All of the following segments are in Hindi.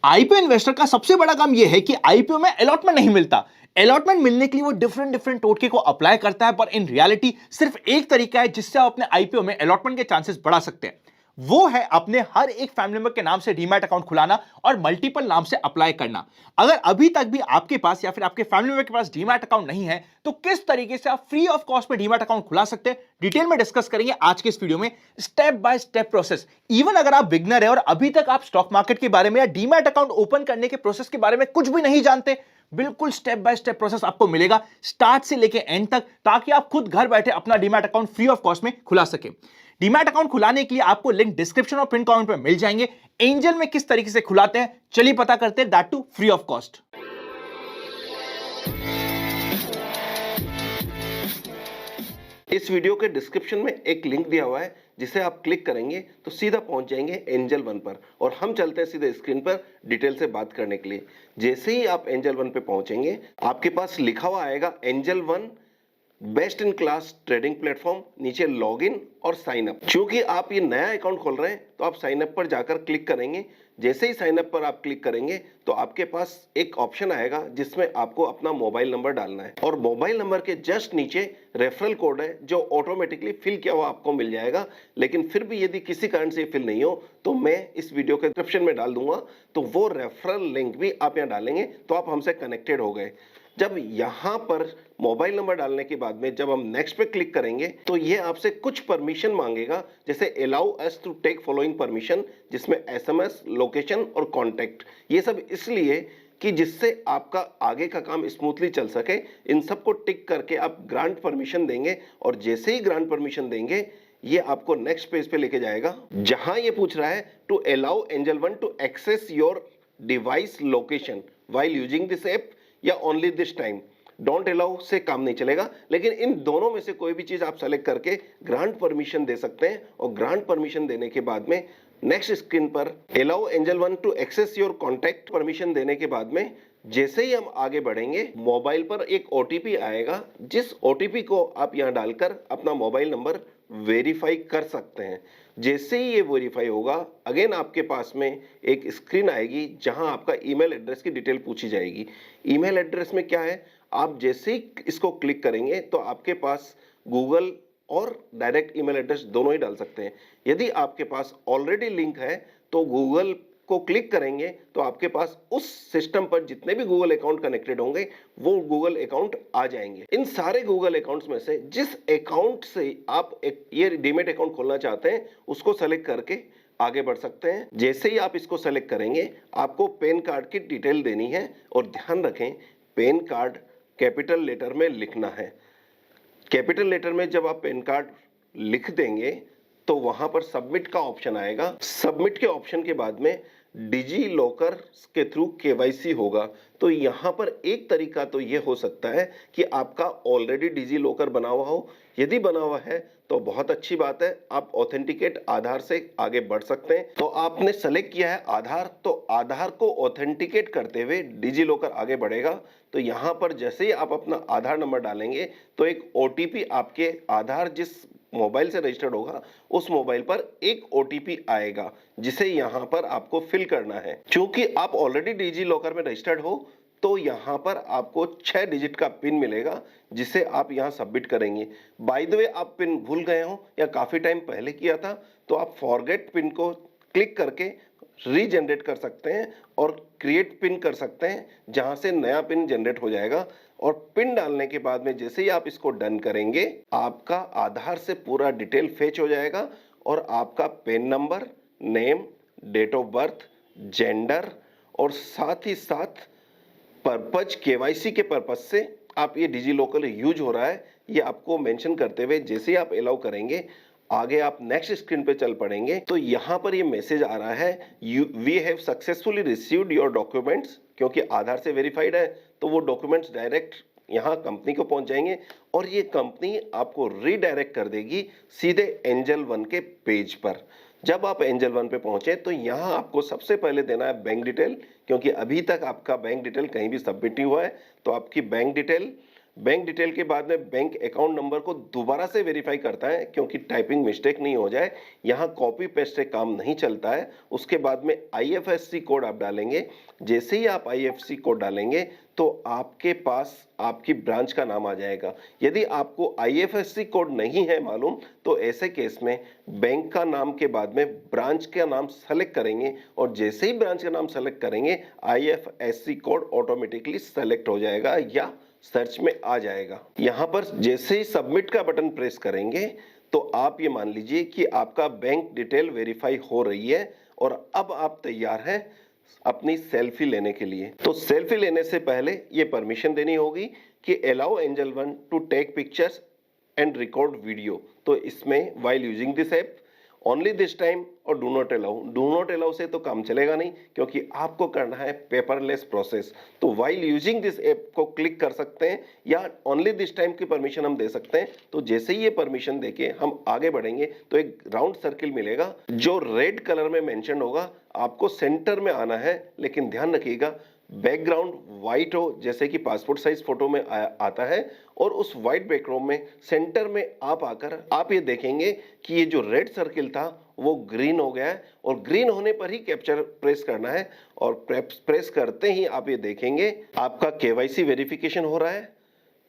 आईपीओ इन्वेस्टर का सबसे बड़ा काम यह है कि आईपीओ में अलॉटमेंट नहीं मिलता। अलॉटमेंट मिलने के लिए वो डिफरेंट डिफरेंट टोटके को अप्लाई करता है, पर इन रियलिटी सिर्फ एक तरीका है जिससे आप अपने आईपीओ में अलॉटमेंट के चांसेस बढ़ा सकते हैं। वो है अपने हर एक फैमिली मेंबर के नाम से डीमैट अकाउंट खुलाना और मल्टीपल नाम से अप्लाई करना। अगर अभी तक भी आपके पास या फिर आपके फैमिली मेंबर के पास डीमैट अकाउंट नहीं है, तो किस तरीके से आप फ्री ऑफ कॉस्ट में डीमैट अकाउंट खुला सकते हैं, डिटेल में डिस्कस करेंगे आज के इस वीडियो में, step by step process. Even अगर आप बिगनर है और अभी तक आप स्टॉक मार्केट के बारे में या डीमैट अकाउंट ओपन करने के प्रोसेस के बारे में कुछ भी नहीं जानते, बिल्कुल स्टेप बाय स्टेप प्रोसेस आपको मिलेगा स्टार्ट से लेके एंड तक, ताकि आप खुद घर बैठे अपना demat account free of cost में खुला सके। डीमैट अकाउंट खुलाने के लिए आपको लिंक डिस्क्रिप्शन और पिन कमेंट में मिल जाएंगे। एंजल में किस तरीके से खुलाते हैं, चलिए पता करते हैं, that too free of cost. इस वीडियो के डिस्क्रिप्शन में एक लिंक दिया हुआ है, जिसे आप क्लिक करेंगे तो सीधा पहुंच जाएंगे एंजल वन पर, और हम चलते हैं सीधे स्क्रीन पर डिटेल से बात करने के लिए। जैसे ही आप एंजल वन पे पहुंचेंगे, आपके पास लिखा हुआ आएगा angel one best in class trading platform, नीचे लॉग इन और साइन अप। क्योंकि आप ये नया अकाउंट खोल रहे हैं, तो आप साइन अप पर जाकर क्लिक करेंगे। जैसे ही साइन अप पर आप क्लिक करेंगे तो आपके पास एक ऑप्शन आएगा जिसमें आपको अपना मोबाइल नंबर डालना है, और मोबाइल नंबर के जस्ट नीचे रेफरल कोड है जो ऑटोमेटिकली फिल किया हुआ आपको मिल जाएगा। लेकिन फिर भी यदि किसी कारण से फिल नहीं हो तो मैं इस वीडियो के डिस्क्रिप्शन में डाल दूंगा, तो वो रेफरल लिंक भी आप यहाँ डालेंगे तो आप हमसे कनेक्टेड हो गए। जब यहां पर मोबाइल नंबर डालने के बाद में जब हम नेक्स्ट पे क्लिक करेंगे तो ये आपसे कुछ परमिशन मांगेगा, जैसे allow us to take following permission, जिसमें एसएमएस, लोकेशन और कॉन्टैक्ट। ये सब इसलिए कि जिससे आपका आगे का काम स्मूथली चल सके। इन सबको टिक करके आप ग्रांट परमिशन देंगे, और जैसे ही ग्रांट परमिशन देंगे ये आपको नेक्स्ट पेज पे लेके जाएगा, जहां ये पूछ रहा है to allow Angel One to access your device location while using this app या only this time. Don't allow से काम नहीं चलेगा, लेकिन इन दोनों में से कोई भी चीज आप सेलेक्ट करके ग्रांट परमिशन दे सकते हैं। और ग्रांट परमिशन देने के बाद में नेक्स्ट स्क्रीन पर allow Angel One to access your contact permission देने के बाद में जैसे ही हम आगे बढ़ेंगे, मोबाइल पर एक ओटीपी आएगा, जिस ओटीपी को आप यहां डालकर अपना मोबाइल नंबर वेरीफाई कर सकते हैं। जैसे ही ये वेरीफाई होगा, अगेन आपके पास में एक स्क्रीन आएगी जहां आपका ईमेल एड्रेस की डिटेल पूछी जाएगी। ईमेल एड्रेस में क्या है, आप जैसे ही इसको क्लिक करेंगे तो आपके पास गूगल और डायरेक्ट ईमेल एड्रेस दोनों ही डाल सकते हैं। यदि आपके पास ऑलरेडी लिंक है तो गूगल को क्लिक करेंगे तो आपके पास उस सिस्टम पर जितने भी गूगल अकाउंट कनेक्टेड होंगे वो गूगल अकाउंट आ जाएंगे। इन सारे गूगल अकाउंट्स में से जिस अकाउंट से आप ये डीमैट अकाउंट खोलना चाहते हैं उसको सेलेक्ट करके आगे बढ़ सकते हैं। जैसे ही आप इसको सेलेक्ट करेंगे, आपको पैन कार्ड की डिटेल देनी है, और ध्यान रखें पैन कार्ड कैपिटल लेटर में लिखना है। कैपिटल लेटर में जब आप पैन कार्ड लिख देंगे तो वहां पर सबमिट का ऑप्शन आएगा। सबमिट के ऑप्शन के बाद में डिजी लॉकर के थ्रू केवाईसी होगा। तो यहां पर एक तरीका तो यह हो सकता है कि आपका ऑलरेडी डिजी लॉकर बना हुआ हो। यदि बना हुआ है तो बहुत अच्छी बात है, आप ऑथेंटिकेट आधार से आगे बढ़ सकते हैं। तो आपने सेलेक्ट किया है आधार, तो आधार को ऑथेंटिकेट करते हुए डिजी लॉकर आगे बढ़ेगा। तो यहां पर जैसे ही आप अपना आधार नंबर डालेंगे तो एक ओटीपी आपके आधार जिस मोबाइल से रजिस्टर्ड होगा उस मोबाइल पर एक ओटीपी आएगा, जिसे यहां पर आपको फिल करना है। क्योंकि आप ऑलरेडी डिजी लॉकर में रजिस्टर्ड हो तो यहां पर आपको 6 डिजिट का पिन मिलेगा, जिसे आप यहां सबमिट करेंगे। बाय द वे, आप पिन भूल गए हो या काफी टाइम पहले किया था तो आप फॉरगेट पिन को क्लिक करके रीजनरेट कर सकते हैं और क्रिएट पिन कर सकते हैं, जहां से नया पिन जनरेट हो जाएगा। और पिन डालने के बाद में जैसे ही आप इसको डन करेंगे, आपका आधार से पूरा डिटेल फेच हो जाएगा, और आपका PAN number, name, date of birth, gender, और साथ ही साथ पर्पज, केवाईसी के पर्पज से आप ये डिजी लॉकर यूज हो रहा है, ये आपको मेंशन करते हुए जैसे ही आप अलाउ करेंगे, आगे आप नेक्स्ट स्क्रीन पे चल पड़ेंगे तो यहां पर ये मैसेज आ रहा है, we have successfully received your documents. क्योंकि आधार से वेरीफाइड है तो वो डॉक्यूमेंट्स डायरेक्ट यहाँ कंपनी को पहुंच जाएंगे, और ये कंपनी आपको रीडायरेक्ट कर देगी सीधे एंजल वन के पेज पर। जब आप एंजल वन पे पहुंचे तो यहाँ आपको सबसे पहले देना है बैंक डिटेल, क्योंकि अभी तक आपका बैंक डिटेल कहीं भी सबमिट नहीं हुआ है। तो आपकी बैंक डिटेल, बैंक डिटेल के बाद में बैंक अकाउंट नंबर को दोबारा से वेरीफाई करता है क्योंकि टाइपिंग मिस्टेक नहीं हो जाए। यहाँ कॉपी पेस्ट से काम नहीं चलता है। उसके बाद में IFSC कोड आप डालेंगे। जैसे ही आप IFSC कोड डालेंगे तो आपके पास आपकी ब्रांच का नाम आ जाएगा। यदि आपको IFSC कोड नहीं है मालूम तो ऐसे केस में बैंक का नाम के बाद में ब्रांच का नाम सेलेक्ट करेंगे और जैसे ही ब्रांच का नाम सेलेक्ट करेंगे IFSC कोड ऑटोमेटिकली सेलेक्ट हो जाएगा या सर्च में आ जाएगा। यहाँ पर जैसे ही सबमिट का बटन प्रेस करेंगे तो आप ये मान लीजिए कि आपका बैंक डिटेल वेरीफाई हो रही है और अब आप तैयार हैं अपनी सेल्फी लेने के लिए। तो सेल्फी लेने से पहले ये परमिशन देनी होगी कि allow Angel One to take pictures and record video. तो इसमें while using this app only this time और डू नॉट अलाउ से तो काम चलेगा नहीं क्योंकि आपको करना है पेपरलेस प्रोसेस। तो वाइल यूजिंग दिस ऐप को क्लिक कर सकते हैं या ओनली दिस टाइम की परमिशन हम दे सकते हैं। तो जैसे ही ये परमिशन देके हम आगे बढ़ेंगे तो एक राउंड सर्किल मिलेगा जो रेड कलर में मेंशन होगा। आपको सेंटर में आना है, लेकिन ध्यान रखिएगा बैकग्राउंड व्हाइट हो जैसे कि पासपोर्ट साइज फोटो में आता है और उस व्हाइट बैकग्राउंड में सेंटर में आप आकर आप ये देखेंगे कि ये जो रेड सर्किल था वो ग्रीन हो गया है और ग्रीन होने पर ही कैप्चर प्रेस करना है और प्रेस करते ही आप ये देखेंगे आपका KYC वेरिफिकेशन हो रहा है,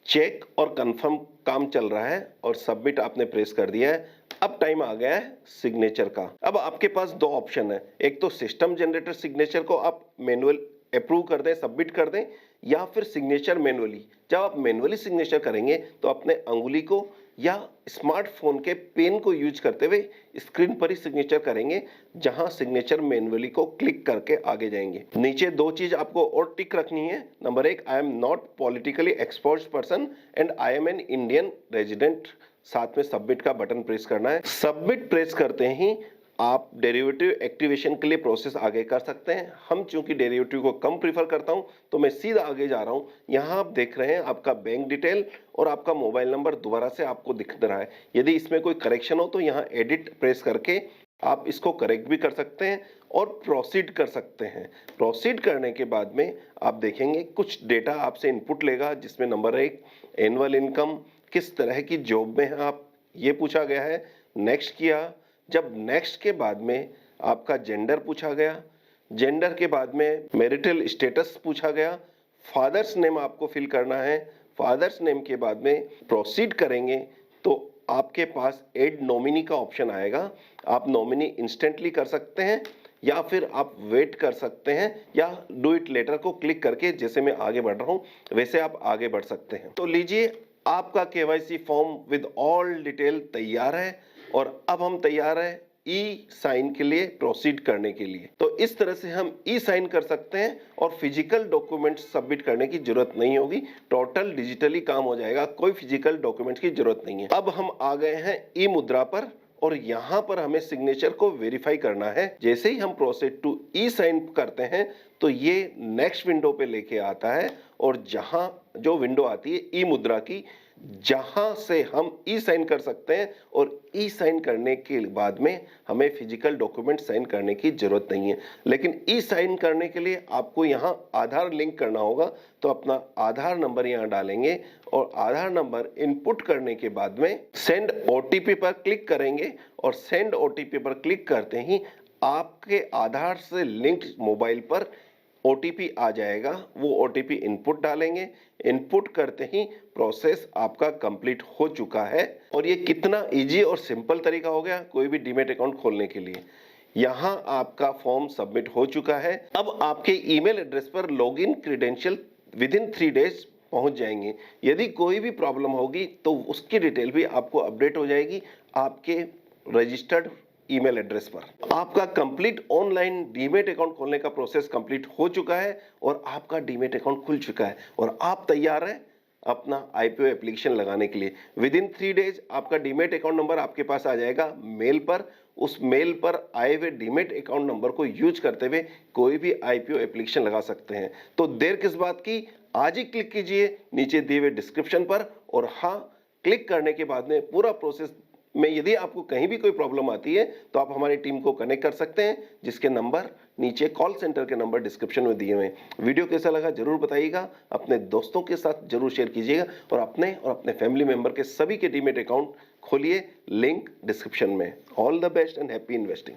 चेक और कंफर्म काम चल रहा है और सबमिट आपने प्रेस कर दिया है। अब टाइम आ गया है सिग्नेचर का। अब आपके पास दो ऑप्शन है, एक तो सिस्टम जनरेटर सिग्नेचर को आप मैनुअल अप्रूव कर दें, सबमिट कर दें, या फिर सिग्नेचर मैनुअली। जब आप मैनुअली सिग्नेचर करेंगे तो अपने अंगुली को या स्मार्टफोन के पेन को यूज करते हुए स्क्रीन पर ही सिग्नेचर करेंगे, जहां सिग्नेचर मैनुअली को क्लिक करके आगे जाएंगे। नीचे दो चीज आपको और टिक रखनी है। Number 1, I am not politically exposed person and I am an Indian resident. साथ में सबमिट का बटन प्रेस करना है। सबमिट प्रेस करते ही आप डेरिवेटिव एक्टिवेशन के लिए प्रोसेस आगे कर सकते हैं। हम चूंकि डेरिवेटिव को कम प्रीफर करता हूं तो मैं सीधा आगे जा रहा हूं। यहां आप देख रहे हैं आपका बैंक डिटेल और आपका मोबाइल नंबर दोबारा से आपको दिख रहा है। यदि इसमें कोई करेक्शन हो तो यहां एडिट प्रेस करके आप इसको करेक्ट भी कर सकते हैं और प्रोसीड कर सकते हैं। प्रोसीड करने के बाद में आप देखेंगे कुछ डेटा आपसे इनपुट लेगा, जिसमें नंबर 1 एनुअल इनकम, किस तरह की जॉब में हैं आप, ये पूछा गया है। नेक्स्ट किया। जब नेक्स्ट के बाद में आपका जेंडर पूछा गया, जेंडर के बाद में मैरिटल स्टेटस पूछा गया, फादर्स नेम आपको फिल करना है। फादर्स नेम के बाद में प्रोसीड करेंगे तो आपके पास ऐड नॉमिनी का ऑप्शन आएगा। आप नॉमिनी इंस्टेंटली कर सकते हैं या फिर आप वेट कर सकते हैं या डू इट लेटर को क्लिक करके, जैसे मैं आगे बढ़ रहा हूं वैसे आप आगे बढ़ सकते हैं। तो लीजिए, आपका KYC form with all detail तैयार है और अब हम तैयार हैं ई साइन के लिए, प्रोसीड करने के लिए। तो इस तरह से हम ई साइन कर सकते हैं और फिजिकल डॉक्यूमेंट सबमिट करने की जरूरत नहीं होगी। टोटल डिजिटली काम हो जाएगा, कोई फिजिकल डॉक्यूमेंट की जरूरत नहीं है। अब हम आ गए हैं ई मुद्रा पर और यहां पर हमें सिग्नेचर को वेरीफाई करना है। जैसे ही हम प्रोसीड टू ई साइन करते हैं तो ये नेक्स्ट विंडो पे लेके आता है और जहां जो विंडो आती है ई मुद्रा की, जहां से हम ई साइन कर सकते हैं और ई साइन करने के बाद में हमें फिजिकल डॉक्यूमेंट साइन करने की जरूरत नहीं है। लेकिन ई साइन करने के लिए आपको यहां आधार लिंक करना होगा। तो अपना आधार नंबर यहां डालेंगे और आधार नंबर इनपुट करने के बाद में सेंड OTP पर क्लिक करेंगे और सेंड OTP पर क्लिक करते ही आपके आधार से लिंक्ड मोबाइल पर OTP आ जाएगा। वो OTP इनपुट डालेंगे। इनपुट करते ही प्रोसेस आपका कंप्लीट हो चुका है। और ये कितना इजी और सिंपल तरीका हो गया कोई भी डीमैट अकाउंट खोलने के लिए। यहां आपका फॉर्म सबमिट हो चुका है। अब आपके ईमेल एड्रेस पर लॉगिन क्रेडेंशियल विदिन 3 डेज पहुंच जाएंगे। यदि कोई भी प्रॉब्लम होगी तो उसकी डिटेल भी आपको अपडेट हो जाएगी आपके रजिस्टर्ड ईमेल एड्रेस पर। आपका कंप्लीट ऑनलाइन डीमैट अकाउंट खोलने का प्रोसेस कंप्लीट हो चुका है और आपका डीमैट अकाउंट खुल चुका है और आप तैयार हैं अपना IPO एप्लीकेशन लगाने के लिए। विदिन 3 डेज आपका डीमैट अकाउंट नंबर आपके पास आ जाएगा मेल पर। उस मेल पर आए हुए डीमैट अकाउंट नंबर को यूज करते हुए कोई भी IPO एप्लीकेशन लगा सकते हैं। तो देर किस बात की, आज ही क्लिक कीजिए नीचे दिए हुए डिस्क्रिप्शन पर और हाँ, क्लिक करने के बाद में पूरा प्रोसेस में यदि आपको कहीं भी कोई प्रॉब्लम आती है तो आप हमारी टीम को कनेक्ट कर सकते हैं, जिसके नंबर नीचे कॉल सेंटर के नंबर डिस्क्रिप्शन में दिए हुए हैं। वीडियो कैसा लगा जरूर बताइएगा, अपने दोस्तों के साथ जरूर शेयर कीजिएगा और अपने फैमिली मेंबर के सभी के डीमेट अकाउंट खोलिए, लिंक डिस्क्रिप्शन में। All the best and happy investing.